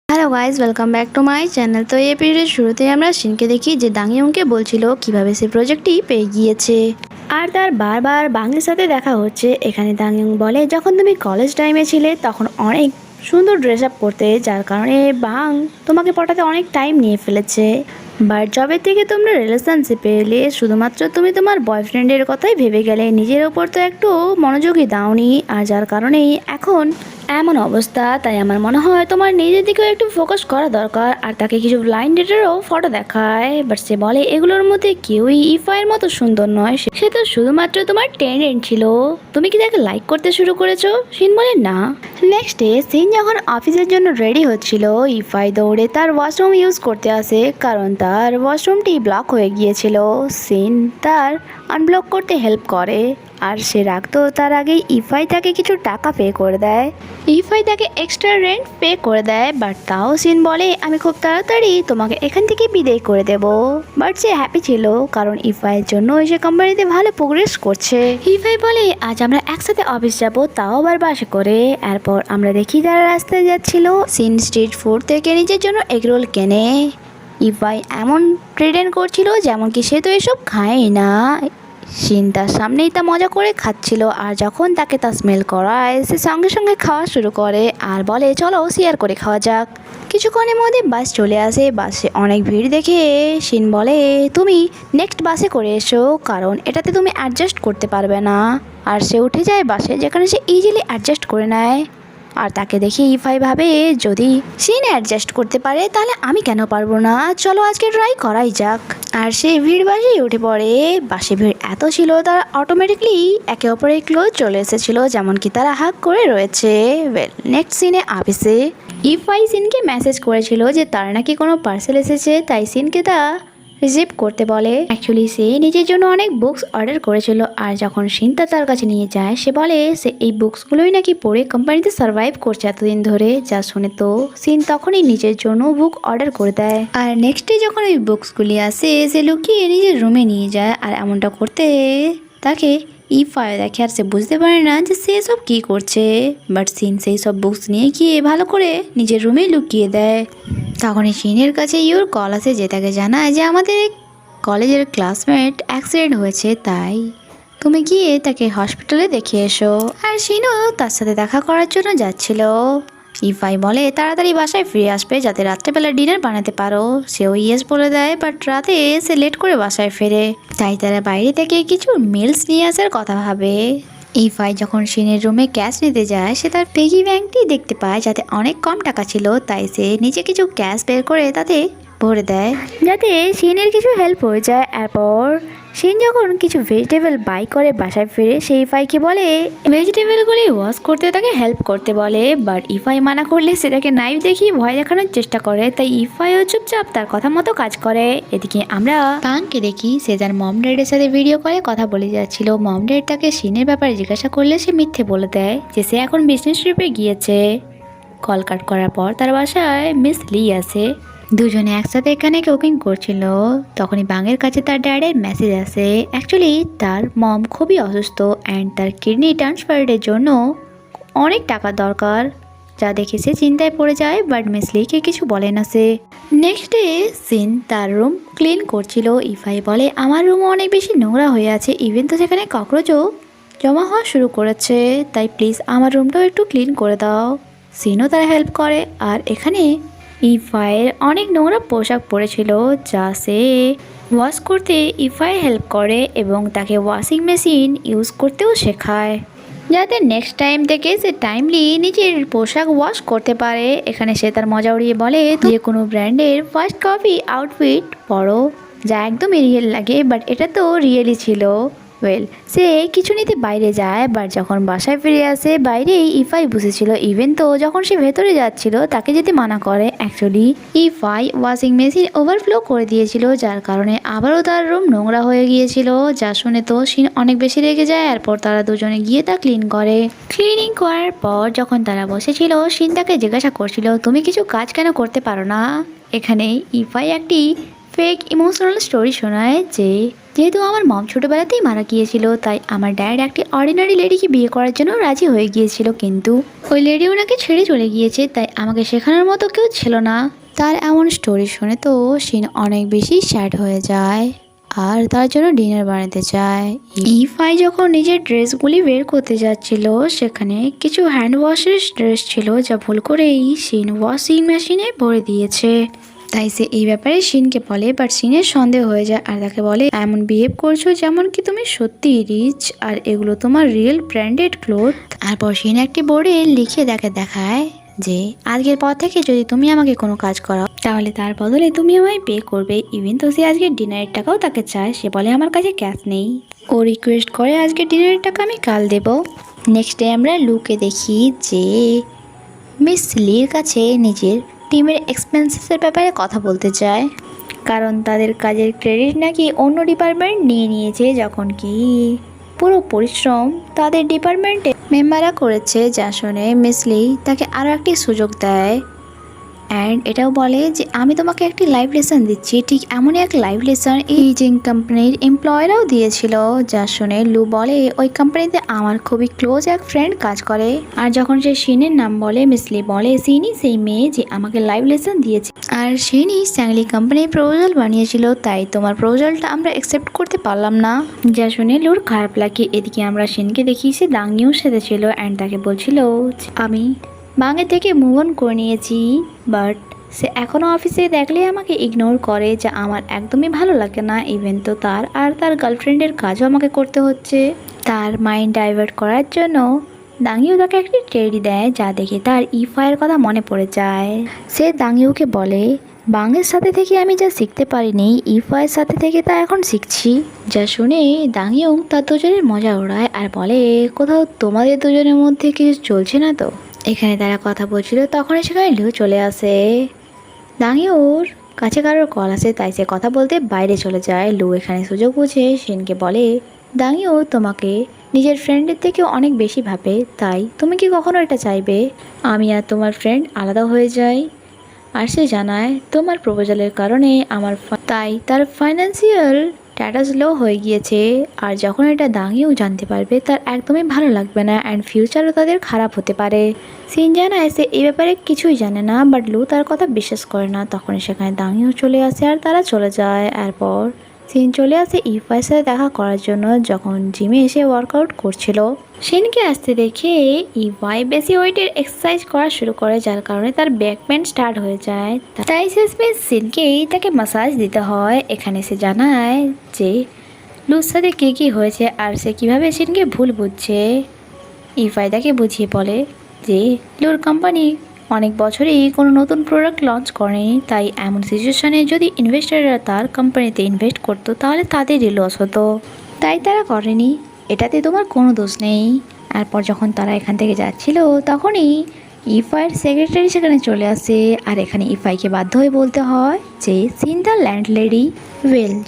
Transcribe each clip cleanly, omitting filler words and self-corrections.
Hello guys, welcome back to my channel. তো এই এপিসোডের শুরুতে আমরা শিনকে দেখি যে দাংইয়ংকে বলছিল কিভাবে সে প্রজেক্টটি পেয়ে গিয়েছে আর তার বারবার বাংলির সাথে দেখা হচ্ছে। এখানে দাংইয়ং বলে, যখন তুমি কলেজ টাইমে ছিলে তখন অনেক সুন্দর ড্রেস আপ করতে, যার কারণে বাং তোমাকে পটাতে অনেক টাইম নিয়ে ফেলেছে। বাট জবের থেকে তোমরা রিলেশনশিপে এলে শুধুমাত্র তুমি তোমার বয়ফ্রেন্ডের কথাই ভেবে গেলে, নিজের ওপর তো একটু মনোযোগী দাওনি, আর যার কারণেই এখন এমন অবস্থা। তাই আমার মনে হয় তোমার নিজের দিকেও একটু ফোকাস করা দরকার। আর তাকে কিছু ব্লাইন্ড ডেটেরও ফটো দেখায়, বাট সে বলে এগুলোর মধ্যে কেউই ইফাইয়ের মতো সুন্দর নয়, সে তো শুধুমাত্র তোমার টেন্ডেন্ট ছিল। তুমি কি তাকে লাইক করতে শুরু করেছো? শিন বলে না। নেক্সট ডে সিন যখন অফিসের জন্য রেডি হচ্ছিল, ইফাই দৌড়ে তার ওয়াশরুম ইউজ করতে আসে, কারণ তার ওয়াশরুমটি ব্লক হয়ে গিয়েছিল। সিন তার আনব্লক করতে হেল্প করে, আর সে রাখতো তার আগেই ইফাই তাকে কিছু টাকা পে করে দেয়। ইফাই তাকে এক্সট্রা রেন্ট পে করে দেয়, বাট তাও সিন বলে আমি খুব তাড়াতাড়ি তোমাকে এখান থেকে বিদায় করে দেব। বাট সে হ্যাপি ছিল, কারণ ইফাইয়ের জন্য সে কোম্পানিতে ভালো প্রোগ্রেস করছে। ইফাই বলে আজ আমরা একসাথে অফিস যাব, তাও আবার বাসে করে। এরপর আমরা দেখি তারা রাস্তায় যাচ্ছিল। সিন স্ট্রিট ফুড থেকে নিজের জন্য এগরোল কেনে। ইফাই এমন প্রেটেন্ড করছিল যেমন কি সে তো এসব খায় না। শিন তার সামনেই তা মজা করে খাচ্ছিল, আর যখন তাকে তা স্মেল করায় সে সঙ্গে সঙ্গে খাওয়া শুরু করে আর বলে চলো শেয়ার করে খাওয়া যাক। কিছুক্ষণের মধ্যে বাস চলে আসে। বাসে অনেক ভিড় দেখে শিন বলে তুমি নেক্সট বাসে করে এসো, কারণ এটাতে তুমি অ্যাডজাস্ট করতে পারবে না। আর সে উঠে যায় বাসে, যেখানে সে ইজিলি অ্যাডজাস্ট করে নেয়। আর তাকে দেখে ইফাই ভাবে যদি শিন অ্যাডজাস্ট করতে পারে তাহলে আমি কেন পারবো না, চলো আজকে ট্রাই করাই যাক। আর সে ভিড় বাসেই উঠে পড়ে। বাসে ভিড় এত ছিল তারা অটোমেটিকলি একে অপরের ক্লোজ চলে এসেছিল, যেমন কি তারা হাগ করে রয়েছে। ওয়েল, নেক্সট সিনে অফিসে ইফাই সিনকে মেসেজ করেছিল যে তার নাকি কোনো পার্সেল এসেছে, তাই সিনকে তা রিসিভ করতে বলে। অ্যাকচুয়ালি সে নিজের জন্য অনেক বুকস অর্ডার করেছিল, আর যখন সিনতা তার কাছে নিয়ে যায় সে বলে সে এই বুকসগুলোই নাকি পড়ে কোম্পানিতে সার্ভাইভ করছে এতদিন ধরে। যা শুনে তো সিন তখনই নিজের জন্য বুক অর্ডার করে দেয়। আর নেক্সট ডে যখন ওই বুকসগুলি আসে সে লুকিয়ে নিজের রুমে নিয়ে যায়, আর এমনটা করতে তাকে ইফাই দেখে, আর সে বুঝতে পারে না যে সে সব কী করছে। বাট সিন সেই সব বুকস নিয়ে গিয়ে ভালো করে নিজের রুমে লুকিয়ে দেয়। তখনই শিনের কাছে ইউর কল আসে, যে তাকে জানায় যে আমাদের কলেজের ক্লাসমেট অ্যাক্সিডেন্ট হয়েছে, তাই তুমি গিয়ে তাকে হসপিটালে দেখে এসো। আর শিনও তার সাথে দেখা করার জন্য যাচ্ছিল। ইফাই বলে তাড়াতাড়ি বাসায় ফিরে আসবে যাতে রাত্রেবেলা ডিনার বানাতে পারো। সেও ইয়েস বলে দেয়, বাট রাতে সে লেট করে বাসায় ফেরে, তাই তারা বাইরে থেকে কিছু মিলস নিয়ে আসার কথা ভাবে। ইফাই যখন শিনের রুমে ক্যাশ নিতে যায় সে তার পেগি ব্যাংকটি দেখতে পায় যাতে অনেক কম টাকা ছিল, তাই সে নিচে কিছু ক্যাশ বের করে তাতে ভরে দেয় যাতে শিনের কিছু হেল্প হয়ে যায়। এরপর শিন যখন কিছু ভেজিটেবল বাই করে বাসায় ফিরে সে ইফাইকে বলে ভেজিটেবলগুলি ওয়াশ করতে তাকে হেল্প করতে বলে, বাট ইফাই মানা করলে সেটাকে নাইফ দেখিয়ে ভয় দেখানোর চেষ্টা করে, তাই ইফাইও চুপচাপ তার কথা মতো কাজ করে। এদিকে আমরা পাংকে দেখি সে তার মম ড্যাডের সাথে ভিডিও কলে কথা বলে যাচ্ছিল। মম ড্যাড তাকে শিনের ব্যাপারে জিজ্ঞাসা করলে সে মিথ্যে বলে দেয় যে সে এখন বিজনেস ট্রিপে গিয়েছে। কল কাট করার পর তার বাসায় মিস লি আসে। দুজনে একসাথে এখানে কুকিং করছিল। তখনই বাঙের কাছে তার ড্যাডের মেসেজ আসে। অ্যাকচুয়ালি তার মম খুবই অসুস্থ অ্যান্ড তার কিডনি ট্রান্সফারের জন্য অনেক টাকা দরকার, যা দেখে সে চিন্তায় পড়ে যায়, বাট মিস লিকে কিছু বলে না সে। নেক্সট ডে সিন তার রুম ক্লিন করছিল। ইফাই বলে আমার রুমও অনেক বেশি নোংরা হয়ে আছে, ইভেন তো সেখানে ককরোচও জমা হওয়া শুরু করেছে, তাই প্লিজ আমার রুমটাও একটু ক্লিন করে দাও। সিনও তারা হেল্প করে। আর এখানে ইফাইয়ের অনেক নোংরা পোশাক পরেছিল, যা সে ওয়াশ করতে ইফাই হেল্প করে এবং তাকে ওয়াশিং মেশিন ইউজ করতেও শেখায়, যাতে নেক্সট টাইম থেকে সে টাইমলি নিজের পোশাক ওয়াশ করতে পারে। এখানে সে তার মজা উড়িয়ে বলে যে কোনো ব্র্যান্ডের ফার্স্ট কপি আউটফিট পরো, যা একদমই রিয়েল লাগে, বাট এটা তো রিয়েলই ছিল। ওয়েল, সে কিছু নিতে বাইরে যায়, বাট যখন বাসায় ফিরে আসে বাইরেই ইফাই বসেছিল, ইভেন তো যখন সে ভেতরে যাচ্ছিল তাকে যেতে মানা করে। অ্যাকচুয়ালি ইফাই ওয়াশিং মেশিন ওভারফ্লো করে দিয়েছিল, যার কারণে আবারও তার রুম নোংরা হয়ে গিয়েছিল, যা শুনে তো শিন অনেক বেশি রেগে যায়। এরপর তারা দুজনে গিয়ে তা ক্লিন করে। ক্লিনিং করার পর যখন তারা বসেছিল শিন তাকে জিজ্ঞাসা করছিল তুমি কিছু কাজ কেন করতে পারো না। এখানে ইফাই একটি ফেক ইমোশনাল স্টোরি শোনায় যে যেহেতু আমার মম ছোটোবেলাতেই মারা গিয়েছিল, তাই আমার ড্যাড একটি অর্ডিনারি লেডিকে বিয়ে করার জন্য রাজি হয়ে গিয়েছিল, কিন্তু ওই লেডি ওনাকে ছেড়ে চলে গিয়েছে, তাই আমাকে শেখানোর মতো কেউ ছিল না। তার এমন স্টোরি শুনে তো শিন অনেক বেশি স্যাড হয়ে যায় আর তার জন্য ডিনার বানাতে চায়। ইফাই যখন নিজের ড্রেসগুলি বের করতে যাচ্ছিল, সেখানে কিছু হ্যান্ড ওয়াশের ড্রেস ছিল যা ভুল করেই শিন ওয়াশিং মেশিনে ভরে দিয়েছে। তাই সে এই ব্যাপারে শিনকে বলে, বাট শিনের সন্দেহ হয়ে যায় আর তাকে বলে এমন বিহেভ করছো যেমন কি তুমি সত্যি রিচ আর এগুলো তোমার রিয়েল ব্র্যান্ডেড ক্লোথ। তারপর শিন একটি বোর্ডে লিখে দেখায় যে আজকের পর থেকে যদি তুমি আমাকে কোনো কাজ করাও তাহলে তার বদলে তুমি আমায় পে করবে। ইভেন তো সে আজকের ডিনারের টাকাও তাকে চায়। সে বলে আমার কাছে ক্যাশ নেই। ও রিকোয়েস্ট করে আজকের ডিনারের টাকা আমি কাল দেব। নেক্সট ডে আমরা লুকে দেখি যে মিস লির কাছে নিজের টিমের এক্সপেন্সেসের ব্যাপারে কথা বলতে চায়, কারণ তাদের কাজের ক্রেডিট নাকি অন্য ডিপার্টমেন্ট নিয়ে নিয়েছে, যখন কি পুরো পরিশ্রম তাদের ডিপার্টমেন্টে মেম্বাররা করেছে। যা শুনে মিস লি তাকে আরও একটি সুযোগ দেয় অ্যান্ড এটাও বলে যে আমি তোমাকে একটি লাইভ লেসন দিচ্ছি। ঠিক এমনই এক লাইভ লেসন এই জিং কোম্পানির এমপ্লয়িরাও দিয়েছিল। যা শুনে লু বলে ওই কোম্পানিতে আমার খুবই ক্লোজ এক ফ্রেন্ড কাজ করে। আর যখন সে শিনের নাম বলে, মিসলি বলে সিনি সেই মেয়ে যে আমাকে লাইভ লেসন দিয়েছে, আর সিনি স্যাংলি কোম্পানির প্রপোজাল বানিয়েছিল, তাই তোমার প্রপোজালটা আমরা অ্যাকসেপ্ট করতে পারলাম না। যা শুনে লুর খারাপ লাগে। এদিকে আমরা শিনকে দেখি সে দাংইউর সাথে ছিল অ্যান্ড তাকে বলছিল আমি বাঙে থেকে মুভ অন করে নিয়েছি, বাট সে এখনও অফিসে দেখলে আমাকে ইগনোর করে, যা আমার একদমই ভালো লাগে না। ইভেন তো তার আর তার গার্লফ্রেন্ডের কাজও আমাকে করতে হচ্ছে। তার মাইন্ড ডাইভার্ট করার জন্য দাংইউ তাকে একটি টেডি দেয়, যা দেখে তার ইফাইয়ের কথা মনে পড়ে যায়। সে দাংইউকে বলে বাঙের সাথে থেকে আমি যা শিখতে পারিনি ইফাইয়ের সাথে থেকে তা এখন শিখছি। যা শুনে দাংইউ তার দুজনের মজা ওড়ায় আর বলে কোথাও তোমাদের দুজনের মধ্যে কিছু চলছে না তো। এখানে তারা কথা বলছিল, তখনই সেখানে লিউ চলে আসে। দাংইউর কাছে কারোর কল আসে, তাই সে কথা বলতে বাইরে চলে যায়। লু এখানে সুযোগ বুঝে শিনকে বলে দাংইউ তোমাকে নিজের ফ্রেন্ডের থেকে অনেক বেশি ভাবে, তাই তুমি কি কখনো এটা চাইবে আমি আর তোমার ফ্রেন্ড আলাদা হয়ে যাই? আর সে জানায় তোমার প্রপোজালের কারণে তাই তার ফাইন্যান্সিয়াল স্ট্যাটাস লো হয়ে গিয়েছে। আর যখন এটা দাংইউ জানতে পারবে তার একদমই ভালো লাগবে না অ্যান্ড ফিউচারও তাদের খারাপ হতে পারে। সিন জানায় সে এই ব্যাপারে কিছুই জানে না, বাট লু তার কথা বিশ্বাস করে না। তখনই সেখানে দাংইউ চলে আসে আর তারা চলে যায়। এরপর সিন চলে আসে ইফাইয়ের সাথে দেখা করার জন্য, যখন জিমে এসে ওয়ার্কআউট করছিল। শিনকে আসতে দেখে ইফাই বেশি ওয়েটের এক্সারসাইজ করা শুরু করে, যার কারণে তার ব্যাক পেন স্টার্ট হয়ে যায়। তাই শেষমেশ শিনকেই তাকে মাসাজ দিতে হয়। এখানে সে জানায় যে লুর সাথে কী হয়েছে আর সে কীভাবে শিনকে ভুল বুঝছে। ইফাই তাকে বুঝিয়ে বলে যে লুর কোম্পানি অনেক বছরই কোনো নতুন প্রোডাক্ট লঞ্চ করেনি, তাই এমন সিচুয়েশনে যদি ইনভেস্টাররা তার কোম্পানিতে ইনভেস্ট করতো তাহলে তাদেরই লস হতো, তাই তারা করেনি। এটাতে তোমার কোনো দোষ নেই। এরপর যখন তারা এখান থেকে যাচ্ছিল তখনই ইফাইয়ের সেক্রেটারি সেখানে চলে আসে আর এখানে ইফাইকে বাধ্য হয়ে বলতে হয় যে সিন দ্য ল্যান্ডলেডি।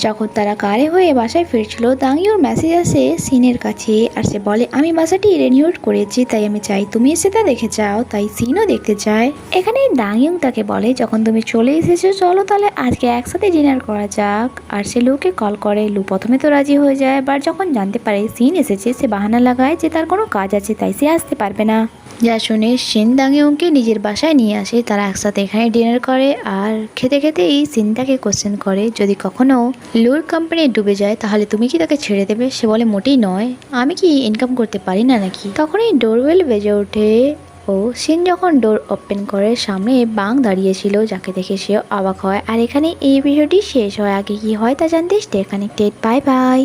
যখন তারা কারে হয়ে বাসায় ফিরছিল দাংইউর মেসেজ আসে সিনের কাছে আর সে বলে আমি বাসাটি রিনিউড করেছি, তাই আমি চাই তুমি এসে তা দেখে যাও। তাই সিনও দেখতে চায়। এখানে দাংইউ তাকে বলে যখন তুমি চলে এসেছো চলো তাহলে আজকে একসাথে ডিনার করা যাক। আর সে লুকে কল করে। লু প্রথমে তো রাজি হয়ে যায়, বাট যখন জানতে পারে সিন এসেছে সে বাহানা লাগায় যে তার কোনো কাজ আছে তাই সে আসতে পারবে না। যা শুনে শিন দাংইউকে নিজের বাসায় নিয়ে আসে। তারা একসাথে এখানে ডিনার করে আর খেতে খেতেই সিন তাকে কোশ্চেন করে যদি কখনো লুর কোম্পানি ডুবে যায় তাহলে তুমি কি তাকে ছেড়ে দেবে? সে বলে মোটেই নয়, আমি কি ইনকাম করতে পারি না নাকি? তখনই ডোরবেল বেজে ওঠে ও শিন যখন ডোর ওপেন করে সামনে বাং দাঁড়িয়েছিল, যাকে দেখে সেও অবাক হয়। আর এখানে এই ভিডিওটি শেষ হয়। আগে কি হয় তা জানতে স্টে কানেক্টেড। Bye bye.